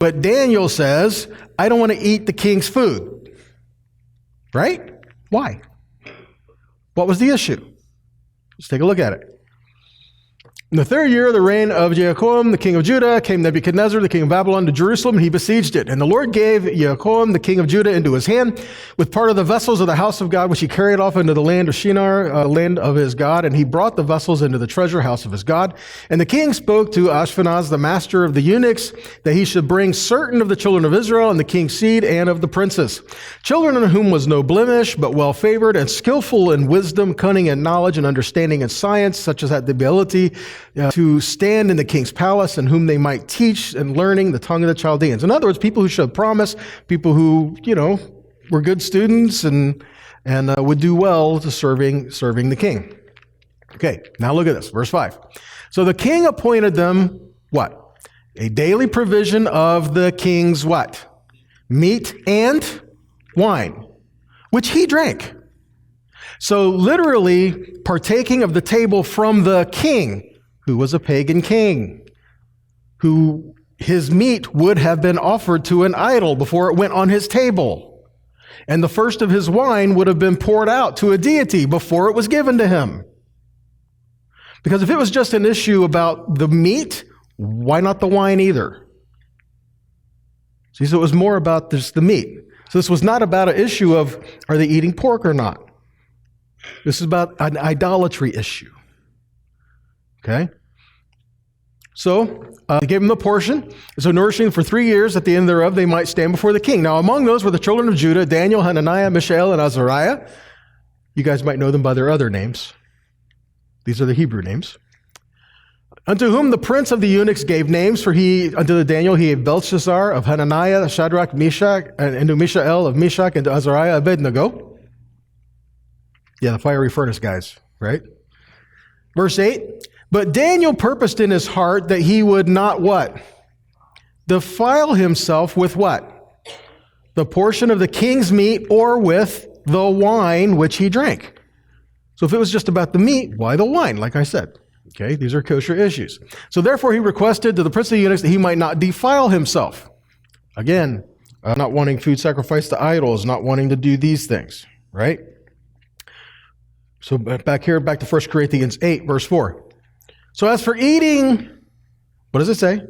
But Daniel says, I don't want to eat the king's food. Right? Why? What was the issue? Let's take a look at it. In the third year of the reign of Jehoiakim, the king of Judah, came Nebuchadnezzar, the king of Babylon, to Jerusalem, and he besieged it. And the Lord gave Jehoiakim, the king of Judah, into his hand, with part of the vessels of the house of God, which he carried off into the land of Shinar, land of his God. And he brought the vessels into the treasure house of his God. And the king spoke to Ashpenaz, the master of the eunuchs, that he should bring certain of the children of Israel and the king's seed and of the princes, children in whom was no blemish, but well favored and skillful in wisdom, cunning and knowledge and understanding and science, such as had the ability to stand in the king's palace, and whom they might teach and learning the tongue of the Chaldeans. In other words, people who showed promise, people who, were good students and would do well to serving the king. Okay, now look at this, verse 5. So the king appointed them, what? A daily provision of the king's what? Meat and wine, which he drank. So literally partaking of the table from the king, who was a pagan king, who his meat would have been offered to an idol before it went on his table. And the first of his wine would have been poured out to a deity before it was given to him. Because if it was just an issue about the meat, why not the wine either? See, so it was more about just the meat. So this was not about an issue of, are they eating pork or not? This is about an idolatry issue. Okay? So, they gave him the portion, so nourishing for 3 years, at the end thereof they might stand before the king. Now among those were the children of Judah, Daniel, Hananiah, Mishael, and Azariah. You guys might know them by their other names. These are the Hebrew names. Unto whom the prince of the eunuchs gave names, for unto the Daniel he gave Belshazzar, of Hananiah, Shadrach, Meshach, and to Mishael of Meshach, and to Azariah, Abednego. Yeah, the fiery furnace guys, right? Verse 8. But Daniel purposed in his heart that he would not what? Defile himself with what? The portion of the king's meat, or with the wine which he drank. So if it was just about the meat, why the wine? Like I said, okay, these are kosher issues. So therefore he requested to the prince of the eunuchs that he might not defile himself. Again, not wanting food sacrificed to idols, not wanting to do these things, right? So back to 1 Corinthians 8, verse 4. So as for eating, what does it say?